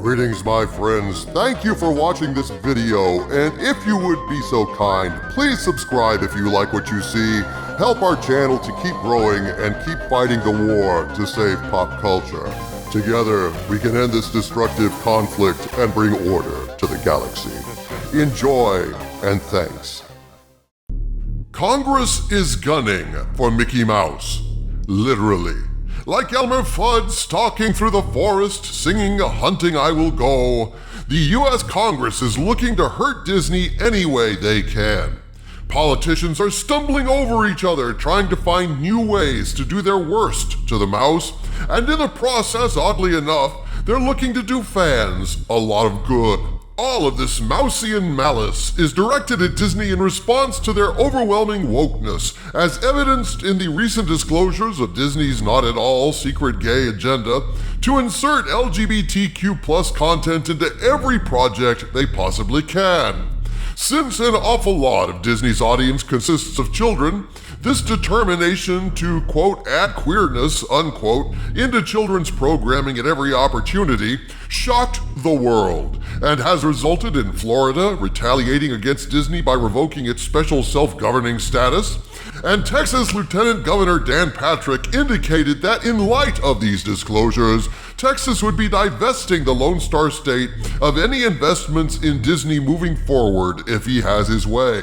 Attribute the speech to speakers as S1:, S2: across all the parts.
S1: Greetings, my friends. Thank you for watching this video, and if you would be so kind, please subscribe if you like what you see. Help our channel to keep growing and keep fighting the war to save pop culture. Together, we can end this destructive conflict and bring order to the galaxy. Enjoy, and thanks. Congress is gunning for Mickey Mouse. Literally. Like Elmer Fudd stalking through the forest, singing "Hunting I Will Go," the U.S. Congress is looking to hurt Disney any way they can. Politicians are stumbling over each other, trying to find new ways to do their worst to the mouse, and in the process, oddly enough, they're looking to do fans a lot of good. All of this Mousian malice is directed at Disney in response to their overwhelming wokeness, as evidenced in the recent disclosures of Disney's not-at-all secret gay agenda to insert LGBTQ+ content into every project they possibly can. Since an awful lot of Disney's audience consists of children, this determination to, quote, add queerness, unquote, into children's programming at every opportunity shocked the world and has resulted in Florida retaliating against Disney by revoking its special self-governing status, and Texas Lieutenant Governor Dan Patrick indicated that in light of these disclosures, Texas would be divesting the Lone Star State of any investments in Disney moving forward if he has his way.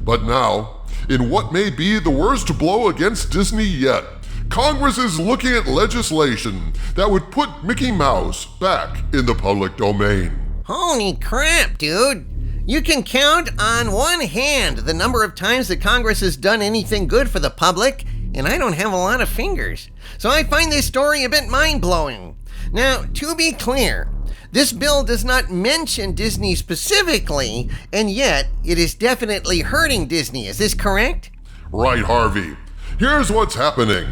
S1: But now, in what may be the worst blow against Disney yet, Congress is looking at legislation that would put Mickey Mouse back in the public domain.
S2: Holy crap, dude. You can count on one hand the number of times that Congress has done anything good for the public, and I don't have a lot of fingers. So I find this story a bit mind-blowing. Now, to be clear, this bill does not mention Disney specifically, and yet it is definitely hurting Disney. Is this correct?
S1: Right, Harvey. Here's what's happening.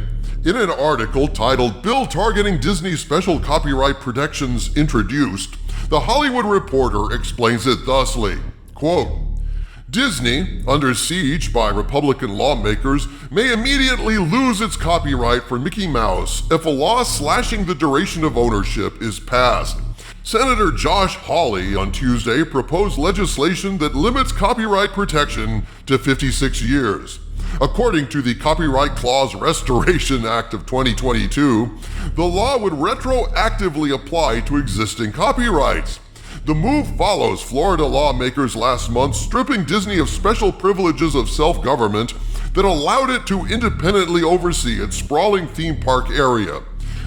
S1: In an article titled "Bill Targeting Disney Special Copyright Protections Introduced," The Hollywood Reporter explains it thusly, quote, Disney, under siege by Republican lawmakers, may immediately lose its copyright for Mickey Mouse if a law slashing the duration of ownership is passed. Senator Josh Hawley on Tuesday proposed legislation that limits copyright protection to 56 years. According to the Copyright Clause Restoration Act of 2022, the law would retroactively apply to existing copyrights. The move follows Florida lawmakers last month stripping Disney of special privileges of self-government that allowed it to independently oversee its sprawling theme park area.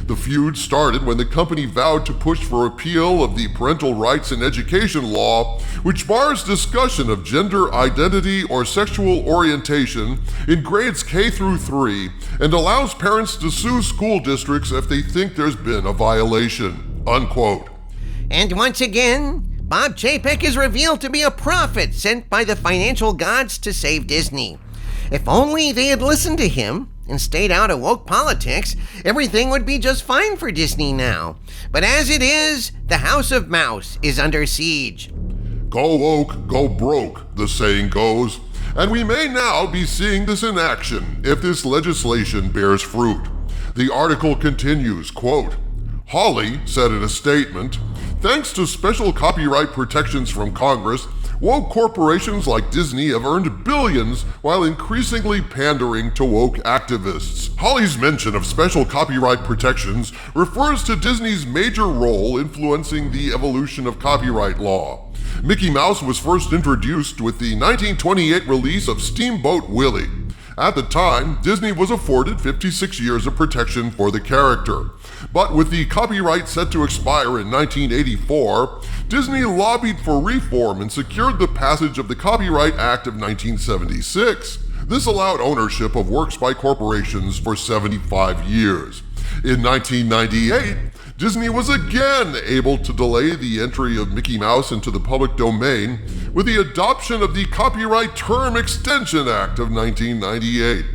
S1: The feud started when the company vowed to push for repeal of the Parental Rights in Education law, which bars discussion of gender identity or sexual orientation in grades K through 3 and allows parents to sue school districts if they think there's been a violation, unquote.
S2: And once again, Bob Chapek is revealed to be a prophet sent by the financial gods to save Disney. If only they had listened to him and stayed out of woke politics, everything would be just fine for Disney now. But as it is, the House of Mouse is under siege.
S1: Go woke, go broke, the saying goes, and we may now be seeing this in action if this legislation bears fruit. The article continues, quote, Hawley said in a statement, thanks to special copyright protections from Congress, woke corporations like Disney have earned billions while increasingly pandering to woke activists. Hawley's mention of special copyright protections refers to Disney's major role influencing the evolution of copyright law. Mickey Mouse was first introduced with the 1928 release of Steamboat Willie. At the time, Disney was afforded 56 years of protection for the character. But with the copyright set to expire in 1984, Disney lobbied for reform and secured the passage of the Copyright Act of 1976. This allowed ownership of works by corporations for 75 years. In 1998, Disney was again able to delay the entry of Mickey Mouse into the public domain with the adoption of the Copyright Term Extension Act of 1998.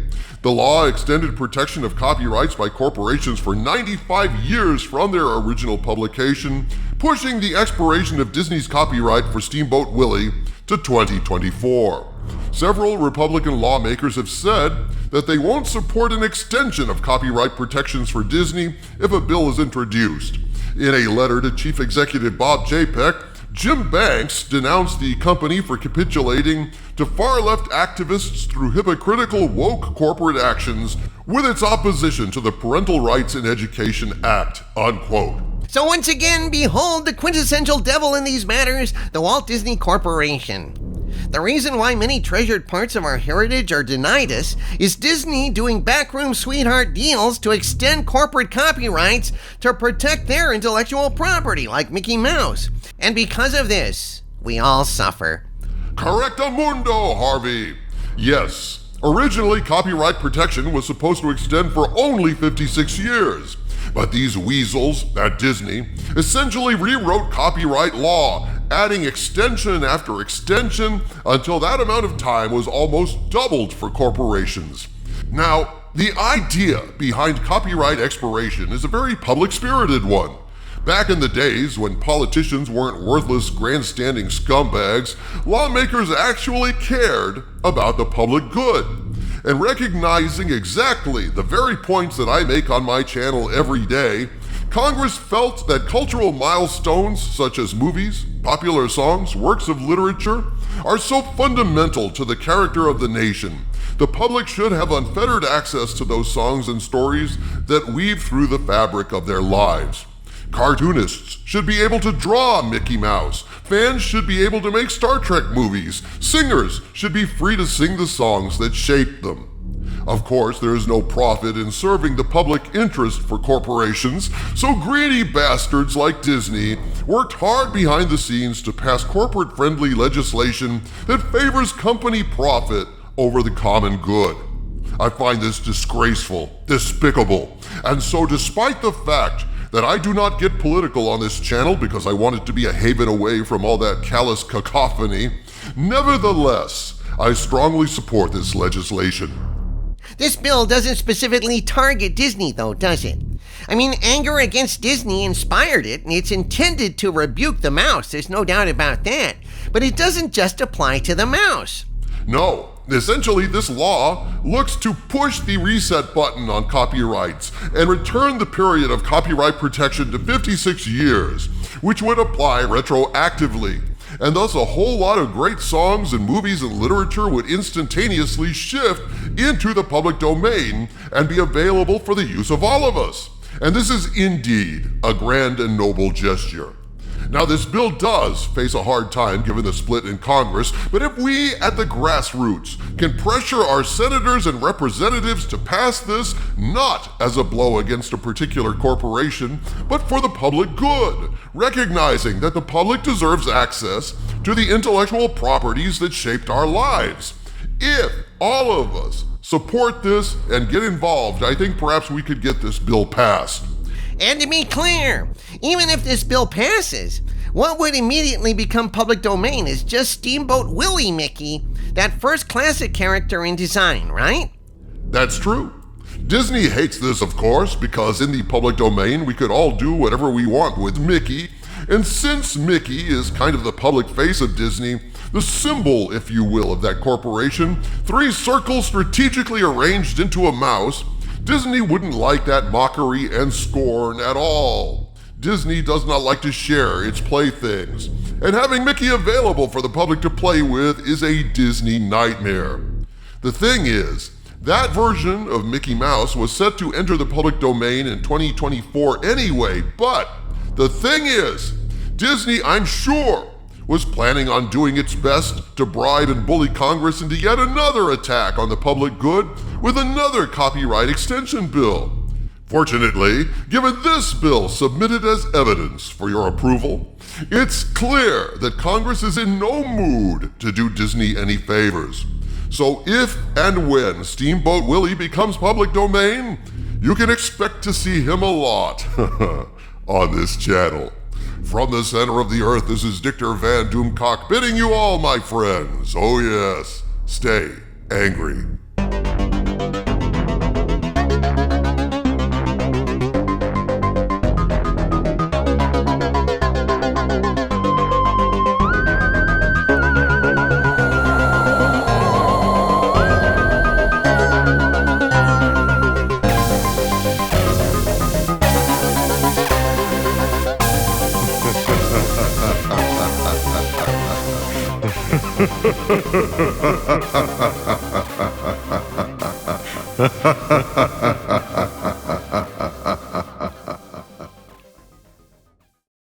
S1: The law extended protection of copyrights by corporations for 95 years from their original publication, pushing the expiration of Disney's copyright for Steamboat Willie to 2024. Several Republican lawmakers have said that they won't support an extension of copyright protections for Disney if a bill is introduced. In a letter to Chief Executive Bob Chapek, Jim Banks denounced the company for capitulating to far-left activists through hypocritical woke corporate actions with its opposition to the Parental Rights in Education Act, unquote.
S2: So once again, behold the quintessential devil in these matters, the Walt Disney Corporation. The reason why many treasured parts of our heritage are denied us is Disney doing backroom sweetheart deals to extend corporate copyrights to protect their intellectual property, like Mickey Mouse. And because of this, we all suffer.
S1: Correctamundo, Harvey. Yes, originally copyright protection was supposed to extend for only 56 years. But these weasels at Disney essentially rewrote copyright law, adding extension after extension until that amount of time was almost doubled for corporations. Now, the idea behind copyright expiration is a very public-spirited one. Back in the days when politicians weren't worthless, grandstanding scumbags, lawmakers actually cared about the public good. And recognizing exactly the very points that I make on my channel every day, Congress felt that cultural milestones such as movies, popular songs, works of literature are so fundamental to the character of the nation. The public should have unfettered access to those songs and stories that weave through the fabric of their lives. Cartoonists should be able to draw Mickey Mouse. Fans should be able to make Star Trek movies. Singers should be free to sing the songs that shaped them. Of course, there is no profit in serving the public interest for corporations, so greedy bastards like Disney worked hard behind the scenes to pass corporate-friendly legislation that favors company profit over the common good. I find this disgraceful, despicable, and so despite the fact that I do not get political on this channel because I want it to be a haven away from all that callous cacophony, nevertheless, I strongly support this legislation.
S2: This bill doesn't specifically target Disney, though, does it? I mean, anger against Disney inspired it, and it's intended to rebuke the mouse, there's no doubt about that. But it doesn't just apply to the mouse.
S1: No. Essentially, this law looks to push the reset button on copyrights and return the period of copyright protection to 56 years, which would apply retroactively. And thus a whole lot of great songs and movies and literature would instantaneously shift into the public domain and be available for the use of all of us. And this is indeed a grand and noble gesture. Now, this bill does face a hard time given the split in Congress, but if we at the grassroots can pressure our senators and representatives to pass this not as a blow against a particular corporation, but for the public good, recognizing that the public deserves access to the intellectual properties that shaped our lives. If all of us support this and get involved, I think perhaps we could get this bill passed.
S2: And to be clear, even if this bill passes, what would immediately become public domain is just Steamboat Willie Mickey, that first classic character in design, right?
S1: That's true. Disney hates this, of course, because in the public domain we could all do whatever we want with Mickey, and since Mickey is kind of the public face of Disney, the symbol, if you will, of that corporation, 3 circles strategically arranged into a mouse, Disney wouldn't like that mockery and scorn at all. Disney does not like to share its playthings, and having Mickey available for the public to play with is a Disney nightmare. The thing is, that version of Mickey Mouse was set to enter the public domain in 2024 anyway, but the thing is, Disney, I'm sure, was planning on doing its best to bribe and bully Congress into yet another attack on the public good with another copyright extension bill. Fortunately, given this bill submitted as evidence for your approval, it's clear that Congress is in no mood to do Disney any favors. So if and when Steamboat Willie becomes public domain, you can expect to see him a lot on this channel. From the center of the earth, this is Dictor Van Doomcock bidding you all, my friends, oh yes, stay angry. Ha ha ha ha ha ha.